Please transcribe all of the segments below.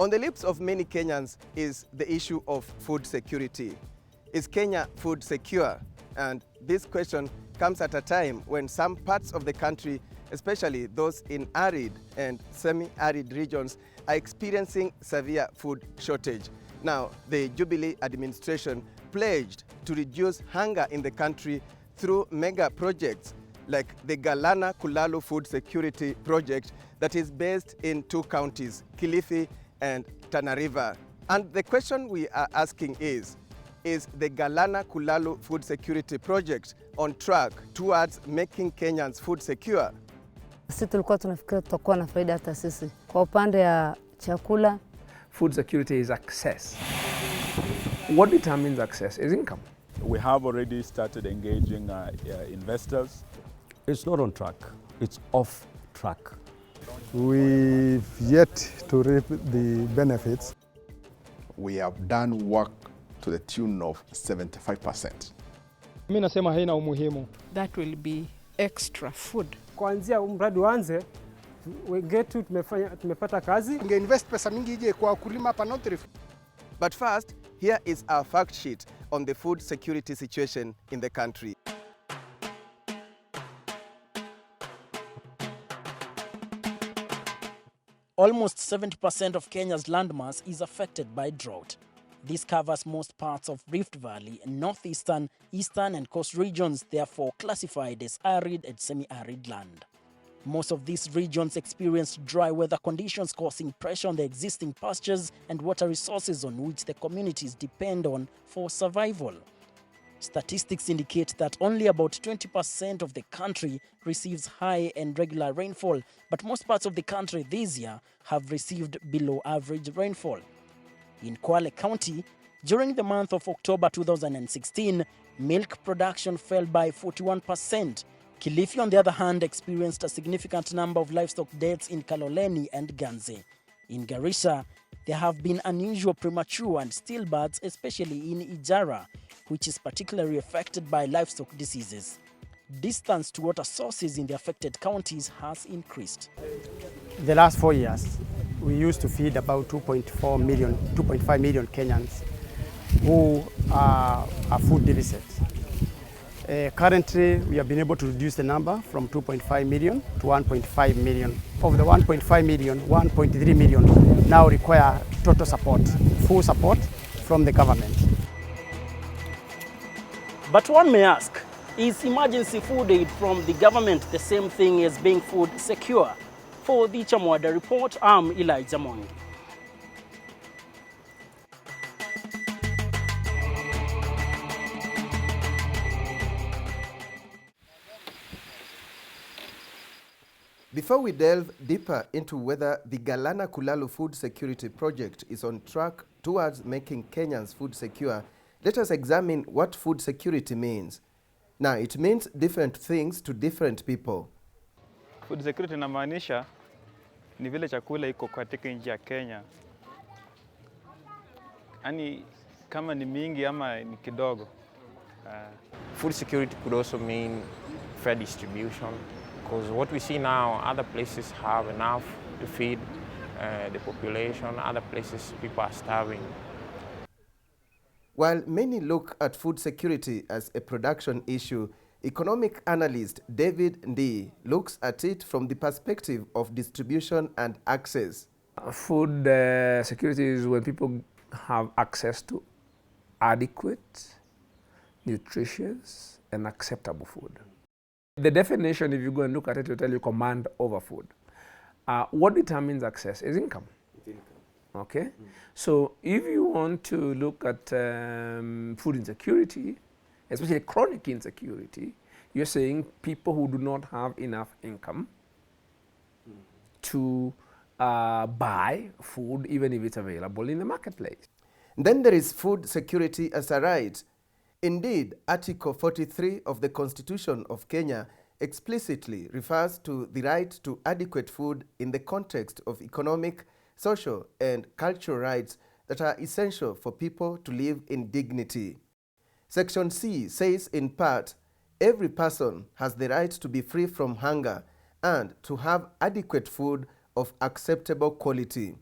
On the lips of many Kenyans is the issue of food security. Is Kenya food secure? And this question comes at a time when some parts of the country, especially those in arid and semi-arid regions, are experiencing severe food shortage. Now, the Jubilee administration pledged to reduce hunger in the country through mega projects like the Galana Kulalu Food Security Project that is based in 2 counties, Kilifi and Tana River. And the question we are asking is the Galana Kulalu Food Security Project on track towards making Kenyans food secure? Sisi tulikuwa tunafikiri tutakuwa na faida hata sisi. Kwa upande ya chakula, food security is access. What determines access is income. We have already started engaging investors. It's not on track, it's off track. We've yet to reap the benefits. We have done work to the tune of 75%. Mimi nasema haina umuhimu. That will be extra food. Kuanzia mradi uanze, wengetu tumepata kazi. Ungeinvest pesa mingi ije kwa wakulima hapa North Rift. But first, here is our fact sheet on the food security situation in the country. Almost 70% of Kenya's landmass is affected by drought. This covers most parts of Rift Valley, northeastern, eastern and coast regions, therefore classified as arid and semi-arid land. Most of these regions experienced dry weather conditions causing pressure on the existing pastures and water resources on which the communities depend on for survival. Statistics indicate that only about 20% of the country receives high and regular rainfall, but most parts of the country this year have received below average rainfall. In Kwale County, during the month of October 2016, milk production fell by 41%. Kilifi, on the other hand, experienced a significant number of livestock deaths in Kaloleni and Ganze. In Garissa, there have been unusual premature and stillbirths, especially in Ijara, which is particularly affected by livestock diseases. Distance to water sources in the affected counties has increased. The last 4 years, we used to feed about 2.5 million Kenyans who are food deficit. Currently, we have been able to reduce the number from 2.5 million to 1.5 million. Of the 1.5 million, 1.3 million now require total support, full support from the government. But one may ask, is emergency food aid from the government the same thing as being food secure? For the Chamwada report, I'm Elijah Mongi. Before we delve deeper into whether the Galana Kulalu Food Security Project is on track towards making Kenyans food secure, let us examine what food security means. Now, it means different things to different people. Food security inamaanisha ni vile chakula iko katika nchi ya Kenya. Yaani kama ni mingi ama ni kidogo. Food security could also mean fair distribution, because what we see now, other places have enough to feed the population, other places people are starving. While many look at food security as a production issue, economic analyst David Ndii looks at it from the perspective of distribution and access. Food security is when people have access to adequate, nutritious, and acceptable food. The definition, if you go and look at it, will tell you command over food. What determines access is income. Okay? So if you want to look at food insecurity, especially chronic insecurity, you're saying people who do not have enough income to buy food, even if it's available in the marketplace. Then there is food security as a right. Indeed, Article 43 of the Constitution of Kenya explicitly refers to the right to adequate food in the context of economic, social, and cultural rights that are essential for people to live in dignity. Section C says in part, every person has the right to be free from hunger and to have adequate food of acceptable quality.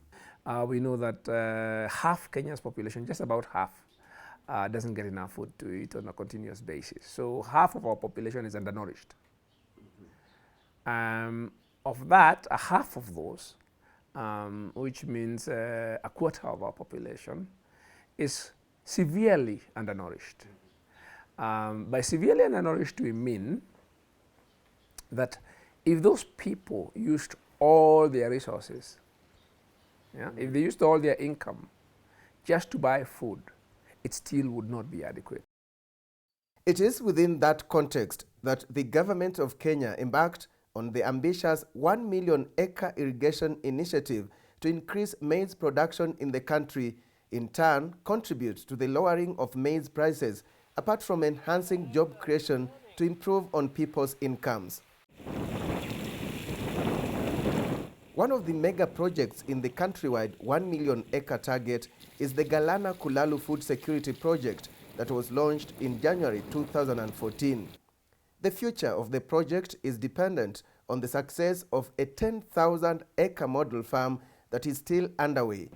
We know that half Kenya's population, just about half, doesn't get enough food to eat on a continuous basis. So half of our population is undernourished. Of that, a half of those, which means a quarter of our population, is severely undernourished. By severely undernourished, we mean that if those people used all their resources, if they used all their income just to buy food, it still would not be adequate. It is within that context that the government of Kenya embarked on the ambitious 1 million acre irrigation initiative to increase maize production in the country, in turn contribute to the lowering of maize prices, apart from enhancing job creation to improve on people's incomes. One of the mega projects in the countrywide 1 million acre target is the Galana Kulalu food security project that was launched in January 2014. The future of the project is dependent on the success of a 10,000 acre model farm that is still underway.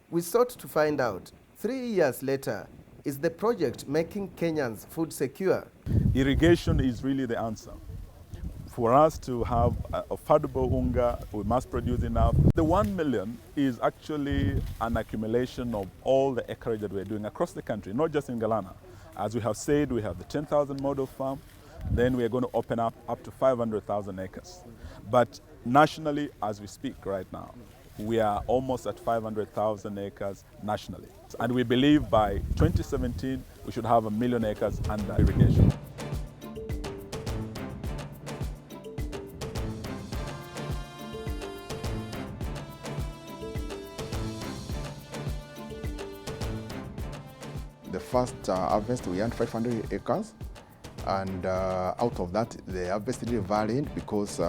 We sought to find out, 3 years later, is the project making Kenyans food secure? Irrigation is really the answer. For us to have affordable unga, we must produce enough. The 1 million is actually an accumulation of all the acreage that we're doing across the country, not just in Galana. As we have said, we have the 10,000 model farm, then we are going to open up to 500,000 acres. But nationally, as we speak right now, we are almost at 500,000 acres nationally. And we believe by 2017, we should have 1 million acres under irrigation. The first harvest, we earned 500 acres. And out of that, the harvest really varied because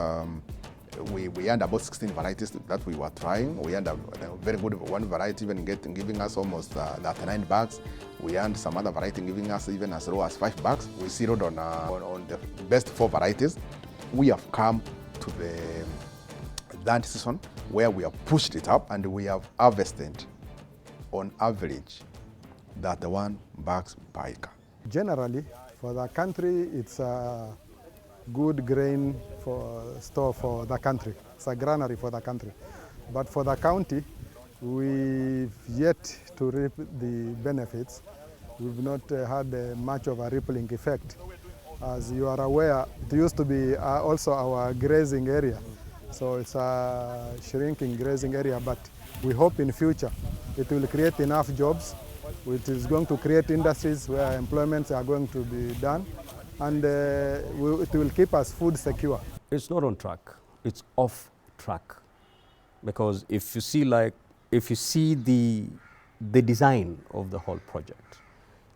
we earned about 16 varieties that we were trying. We earned a very good one variety even giving us almost 39 bags. We earned some other variety giving us even as low as 5 bags. We zeroed on the best 4 varieties. We have come to the that season where we have pushed it up and we have harvested on average 31 bags per acre. Generally, for the country, it's a good grain store for the country. It's a granary for the country. But for the county, we've yet to reap the benefits. We've not had much of a rippling effect. As you are aware, it used to be also our grazing area. So it's a shrinking grazing area, but we hope in future it will create enough jobs. It is going to create industries where employments are going to be done, and it will keep us food secure. It's not on track, it's off track. Because if you see the design of the whole project,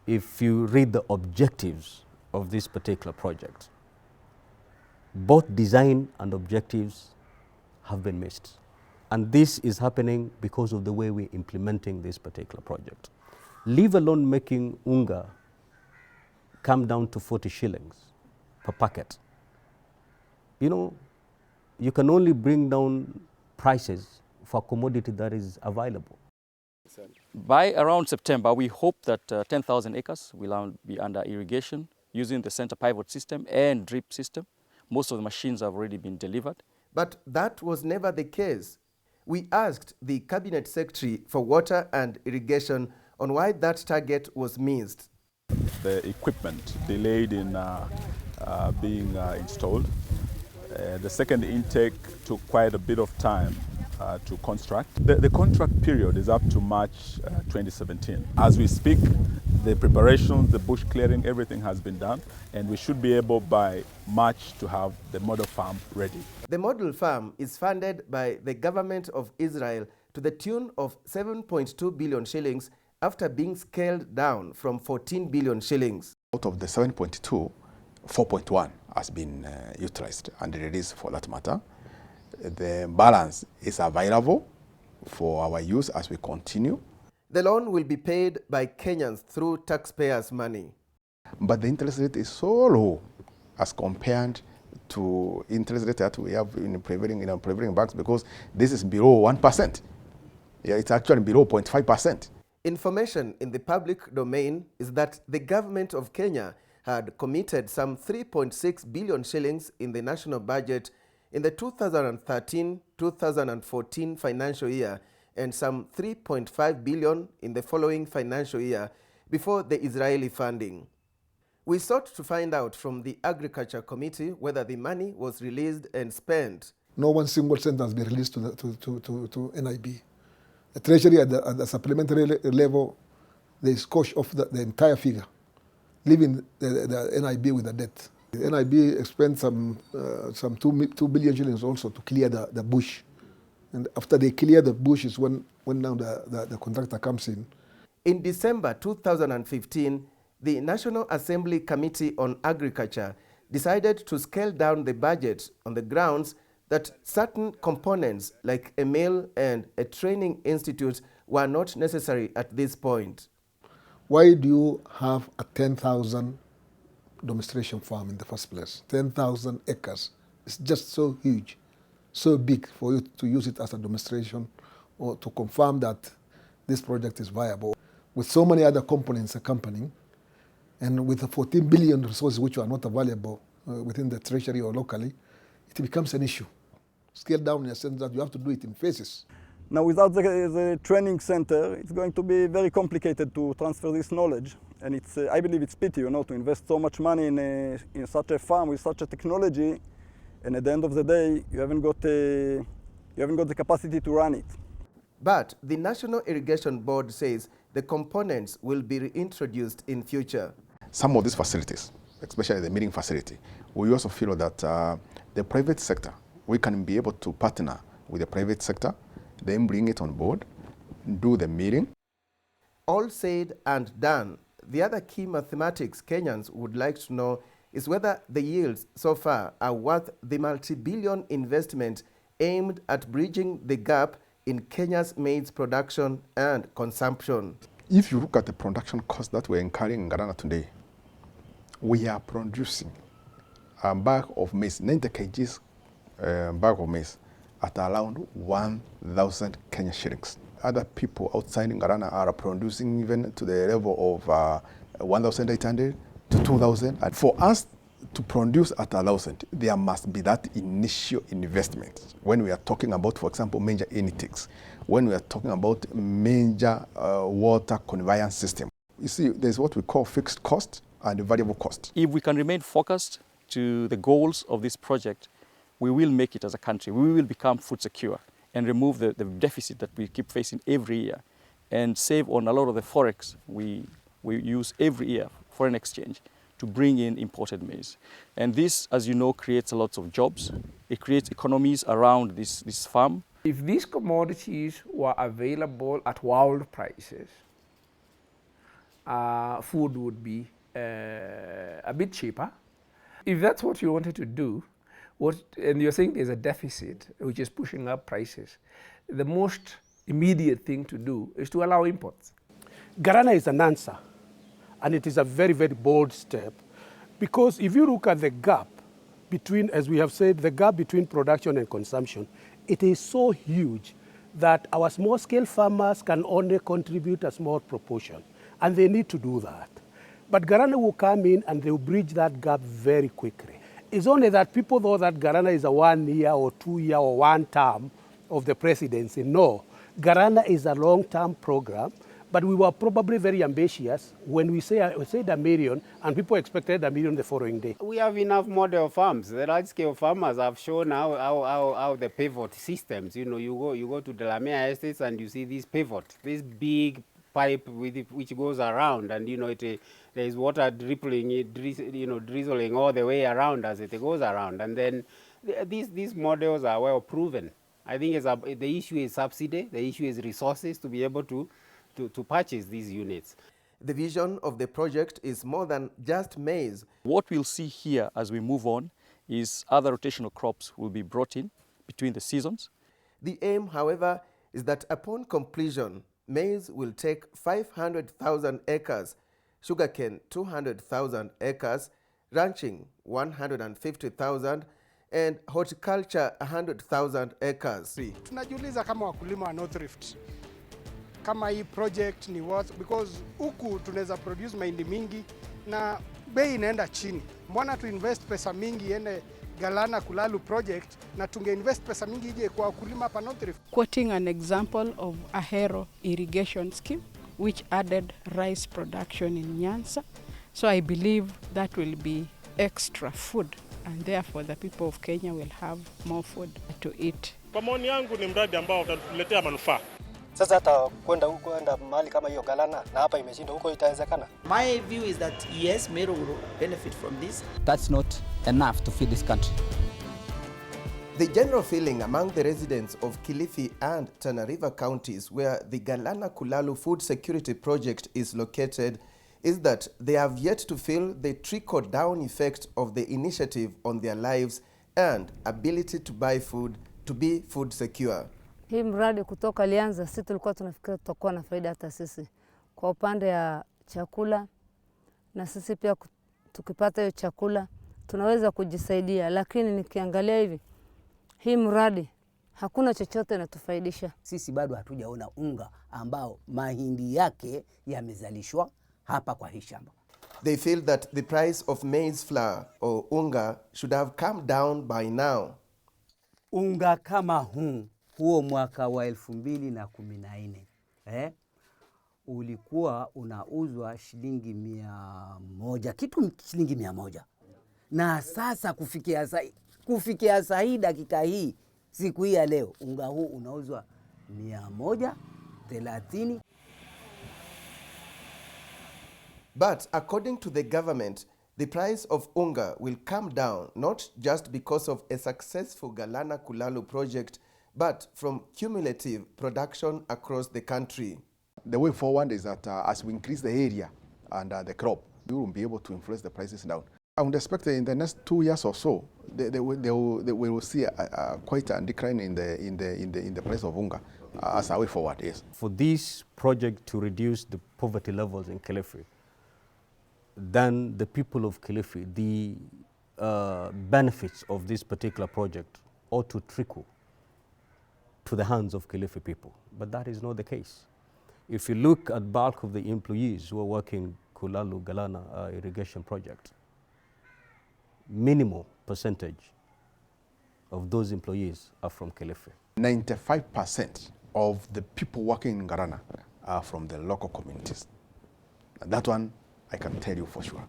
if you read the objectives of this particular project, both design and objectives have been missed. And this is happening because of the way we're implementing this particular project. Leave alone making unga come down to 40 shillings per packet. You know, you can only bring down prices for a commodity that is available. By around September, we hope that 10,000 acres will be under irrigation using the center pivot system and drip system. Most of the machines have already been delivered. But that was never the case. We asked the Cabinet Secretary for Water and Irrigation on why that target was missed. The equipment delayed in being installed. The second intake took quite a bit of time to construct. The contract period is up to March 2017. As we speak, the preparations, the bush clearing, everything has been done, and we should be able by March to have the model farm ready. The model farm is funded by the government of Israel to the tune of 7.2 billion shillings after being scaled down from 14 billion shillings. Out of the 7.2, 4.1 has been utilized and released for that matter. The balance is available for our use as we continue. The loan will be paid by Kenyans through taxpayers' money. But the interest rate is so low as compared to interest rate that we have in prevailing banks, because this is below 1%. Yeah, it's actually below 0.5%. Information in the public domain is that the government of Kenya had committed some 3.6 billion shillings in the national budget in the 2013-2014 financial year and some 3.5 billion in the following financial year before the Israeli funding. We sought to find out from the Agriculture Committee whether the money was released and spent. No one single cent has been released to NIB. The Treasury at the supplementary level, they squash off the entire figure, leaving the NIB with the debt. The NIB spent some 2 billion shillings also to clear the bush. And after they clear the bush is when now the contractor comes in. In December 2015, the National Assembly Committee on Agriculture decided to scale down the budget on the grounds that certain components like a mill and a training institute were not necessary at this point. Why do you have a 10,000 demonstration farm in the first place? 10,000 acres. It's just so huge, so big for you to use it as a demonstration or to confirm that this project is viable. With so many other components accompanying, and with the 14 billion resources which are not available within the treasury or locally, it becomes an issue. Scale down in the sense that you have to do it in phases. Now, without the training center, it's going to be very complicated to transfer this knowledge. And it's, I believe it's pity, to invest so much money in such a farm with such a technology, and at the end of the day, you haven't got the capacity to run it. But the National Irrigation Board says the components will be reintroduced in future. Some of these facilities, especially the milling facility, we also feel that the private sector, we can be able to partner with the private sector, then bring it on board, do the milling. All said and done, the other key mathematics Kenyans would like to know is whether the yields so far are worth the multi-billion investment aimed at bridging the gap in Kenya's maize production and consumption. If you look at the production cost that we're incurring in Galana today, we are producing a bag of maize, 90 kgs bag of maize, at around 1,000 Kenya shillings. Other people outside in Galana are producing even to the level of 1,800 to 2,000. And for us to produce at 1,000, there must be that initial investment. When we are talking about, for example, major intakes, when we are talking about major water conveyance system. You see, there's what we call fixed cost and variable cost. If we can remain focused to the goals of this project, we will make it as a country. We will become food secure and remove the deficit that we keep facing every year and save on a lot of the forex we use every year, foreign exchange, to bring in imported maize. And this, as you know, creates a lot of jobs. It creates economies around this farm. If these commodities were available at world prices, food would be a bit cheaper. If that's what you wanted to do, and you're saying there's a deficit which is pushing up prices, the most immediate thing to do is to allow imports. Galana is an answer, and it is a very, very bold step, because if you look at the gap between, as we have said, the gap between production and consumption, it is so huge that our small-scale farmers can only contribute a small proportion, and they need to do that. But Galana will come in and they will bridge that gap very quickly. It's only that people know that Galana is a 1 year or 2 year or 1 term of the presidency. No, Galana is a long-term program, but we were probably very ambitious when we said $1 million, and people expected $1 million the following day. We have enough model farms. The large-scale farmers have shown how the pivot systems. You go to the Lamea estates and you see this pivot, this big pipe which goes around, and there is water drizzling all the way around as it goes around, and then these models are well proven. I think the issue is subsidy, the issue is resources to be able to purchase these units. The vision of the project is more than just maize. What we'll see here as we move on is other rotational crops will be brought in between the seasons. The aim, however, is that upon completion, maize will take 500,000 acres, sugarcane 200,000 acres, ranching 150,000, and horticulture 100,000 acres. Tunajiuliza kama wakulima wa North Rift, kama hii project ni worth, because huku tunaweza produce mahindi mingi na bei inaenda chini. Mbona tu invest pesa mingi iende Galana Kulalu project na tunge invest pesa mingi ije kwa wakulima hapa North Rift? Quoting an example of Ahero irrigation scheme which added rice production in Nyanza. So I believe that will be extra food and therefore the people of Kenya will have more food to eat. Kwa maoni yangu ni mradi ambao utatuletea manufaa. Sasa hata kwenda huko enda mahali kama hiyo Galana na hapa imeshinda huko itawezekana? My view is that yes, Meru will benefit from this. That's not enough to feed this country. The general feeling among the residents of Kilifi and Tana River counties, where the Galana Kulalu Food Security Project is located, is that they have yet to feel the trickle-down effect of the initiative on their lives and ability to buy food to be food secure. Hii mradi kutoka lianza, sisi tulikuwa tunafikiri tutakuwa na faida hata sisi kwa upande ya chakula, na sisi pia tukipata hiyo chakula tunaweza kujisaidia, lakini nikiangalia hivi hii mradi hakuna chochote inatufaidisha. Sisi bado hatujaona unga ambao mahindi yake yamezalishwa hapa kwa hii shamba. They feel that the price of maize flour or unga should have come down by now. Unga kama huo mwaka wa 2014 ulikuwa unauzwa shilingi 100, kitu shilingi 100. Na sasa kufikia sahi dakika hii, siku hii ya leo, unga huu unauzwa 130. But according to the government, the price of unga will come down not just because of a successful Galana Kulalu project, but from cumulative production across the country. The way forward is that as we increase the area and the crop, we will be able to influence the prices down. I would expect that in the next 2 years or so, we will see quite a decline in the price of unga as a way forward. Yes. For this project to reduce the poverty levels in Kilifi, then the people of Kilifi, the benefits of this particular project ought to trickle to the hands of Kilifi people. But that is not the case. If you look at bulk of the employees who are working Kulalu Galana irrigation project, minimal percentage of those employees are from Kilifi. 95% of the people working in Galana are from the local communities. And that one I can tell you for sure.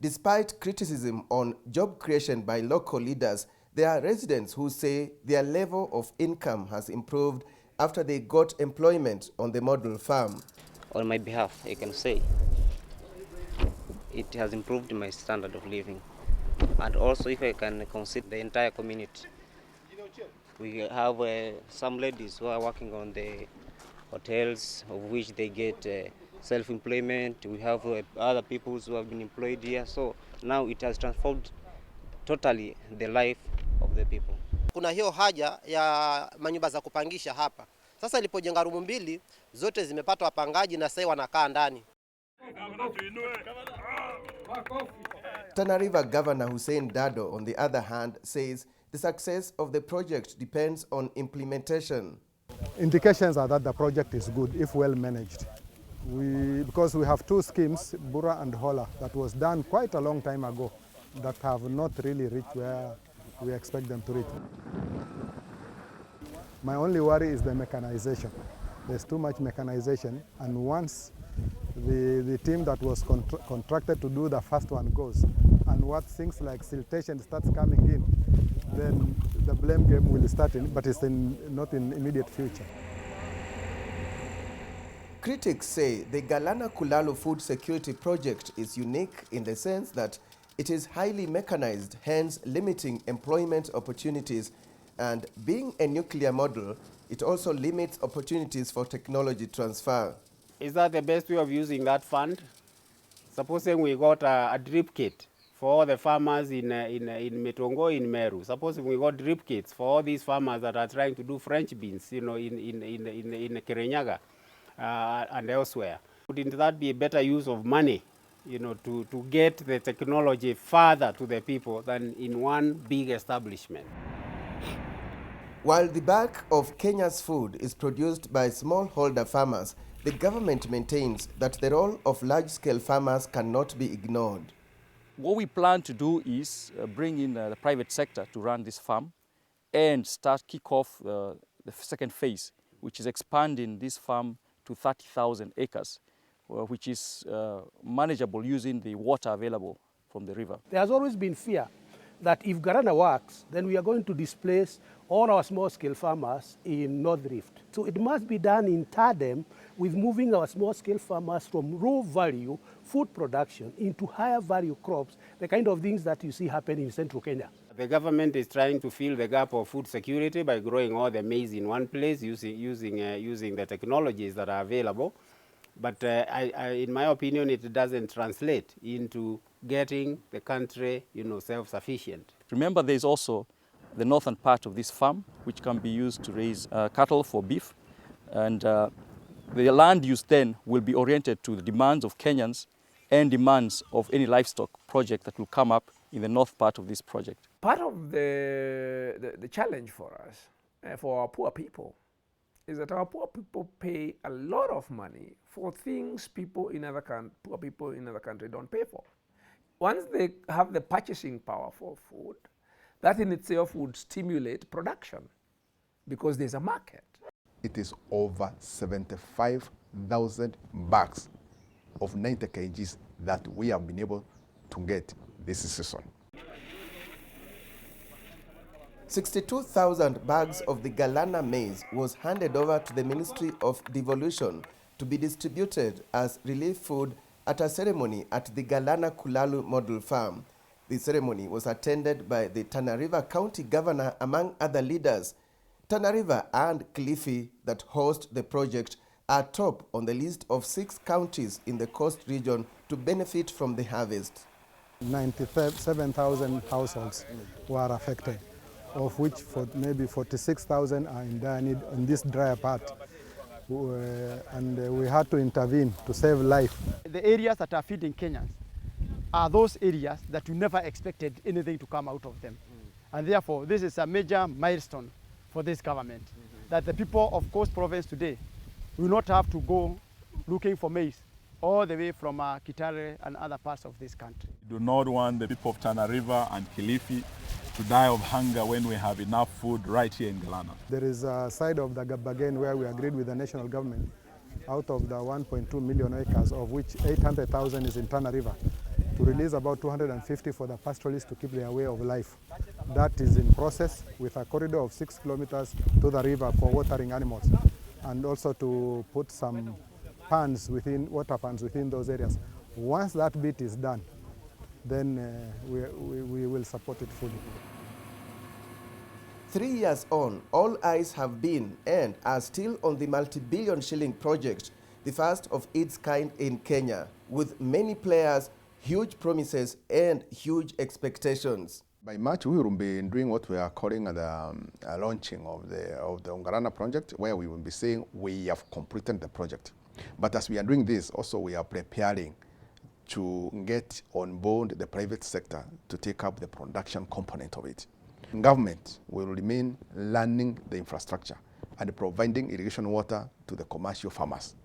Despite criticism on job creation by local leaders, there are residents who say their level of income has improved after they got employment on the model farm. On my behalf, I can say it has improved my standard of living. And also, if I can consider the entire community, we have some ladies who are working on the hotels, of which they get self-employment. We have other people who have been employed here. So now it has transformed totally the life of the people. Kuna hiyo haja ya manyumba za kupangisha hapa. Sasa ilipojenga rumu mbili, zote zimepata wapangaji na sasa wanakaa ndani. Tana River Governor Hussein Dado, on the other hand, says the success of the project depends on implementation. Indications are that the project is good if well managed. Because we have two schemes, Bura and Hola, that was done quite a long time ago, that have not really reached where we expect them to reach. My only worry is the mechanization. There's too much mechanization, and once the team that was contracted to do the first one goes, and what things like siltation starts coming in, then the blame game will start in, but it's not in immediate future. Critics say the Galana Kulalu Food Security Project is unique in the sense that it is highly mechanized, hence limiting employment opportunities, and being a nuclear model, it also limits opportunities for technology transfer. Is that the best way of using that fund? Supposing we got a drip kit for all the farmers in Metongo, in Meru. Supposing we got drip kits for all these farmers that are trying to do French beans, in Kirinyaga and elsewhere. Wouldn't that be a better use of money, to get the technology further to the people than in one big establishment? While the bulk of Kenya's food is produced by smallholder farmers, the government maintains that the role of large-scale farmers cannot be ignored. What we plan to do is bring in the private sector to run this farm and kick off the second phase, which is expanding this farm to 30,000 acres, which is manageable using the water available from the river. There has always been fear that if Galana works, then we are going to displace all our small-scale farmers in North Rift. So it must be done in tandem with moving our small-scale farmers from low-value food production into higher-value crops, the kind of things that you see happen in central Kenya. The government is trying to fill the gap of food security by growing all the maize in one place using the technologies that are available. But in my opinion, it doesn't translate into getting the country, self-sufficient. Remember, there is also the northern part of this farm, which can be used to raise cattle for beef. And the land use then will be oriented to the demands of Kenyans and demands of any livestock project that will come up in the north part of this project. Part of the challenge for us, for our poor people, is that our poor people pay a lot of money for things poor people in other countries don't pay for. Once they have the purchasing power for food, that in itself would stimulate production because there's a market. It is over 75,000 bags of 90 kgs that we have been able to get this season. 62,000 bags of the Galana maize was handed over to the Ministry of Devolution to be distributed as relief food at a ceremony at the Galana Kulalu model farm. The ceremony was attended by the Tana River County Governor, among other leaders. Tana River and Kilifi, that host the project, are top on the list of 6 counties in the coast region to benefit from the harvest. 97,000 households were affected, of which maybe 46,000 are in dire need in this drier part. And we had to intervene to save life. The areas that are feeding Kenyans are those areas that we never expected anything to come out of them. And therefore, this is a major milestone for this government, that the people of Coast Province today will not have to go looking for maize all the way from Kitale and other parts of this country. We do not want the people of Tana River and Kilifi to die of hunger when we have enough food right here in Galana. There is a side of the bargain where we agreed with the national government, out of the 1.2 million acres, of which 800,000 is in Tana River, to release about 250 for the pastoralists to keep their way of life. That is in process, with a corridor of 6 kilometers to the river for watering animals, and also to put some water pans within those areas. Once that bit is done, then we will support it fully. 3 years on, all eyes have been and are still on the multi-billion shilling project, the first of its kind in Kenya, with many players, huge promises and huge expectations. By March, we will be doing what we are calling the launching of the Galana project, where we will be saying we have completed the project. But as we are doing this, also we are preparing to get on board the private sector to take up the production component of it. Government will remain learning the infrastructure and providing irrigation water to the commercial farmers.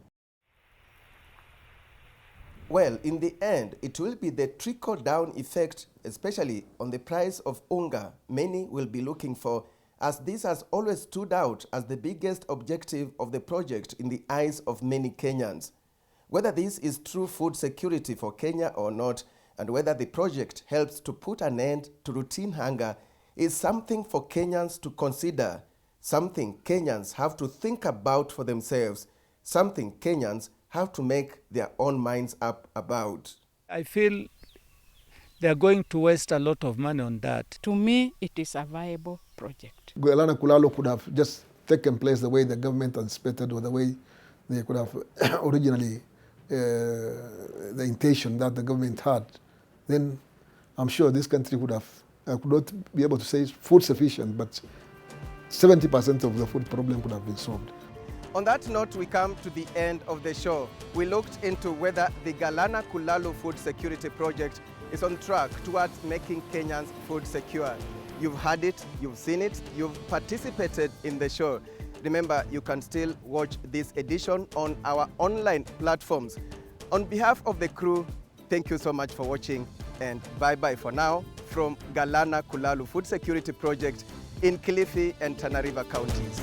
Well, in the end, it will be the trickle-down effect, especially on the price of unga, many will be looking for, as this has always stood out as the biggest objective of the project in the eyes of many Kenyans. Whether this is true food security for Kenya or not, and whether the project helps to put an end to routine hunger, is something for Kenyans to consider, something Kenyans have to think about for themselves, something Kenyans have to make their own minds up about. I feel they're going to waste a lot of money on that. To me, it is a viable project. Galana Kulalu could have just taken place the way the government anticipated, or the way they could have originally, the intention that the government had. Then I'm sure this country would have, could not be able to say food sufficient, but 70% of the food problem could have been solved. On that note, we come to the end of the show. We looked into whether the Galana Kulalu food security project is on track towards making Kenyans food secure. You've heard it, you've seen it, you've participated in the show. Remember, you can still watch this edition on our online platforms. On behalf of the crew, thank you so much for watching, and bye-bye for now from Galana Kulalu Food Security Project in Kilifi and Tana River counties.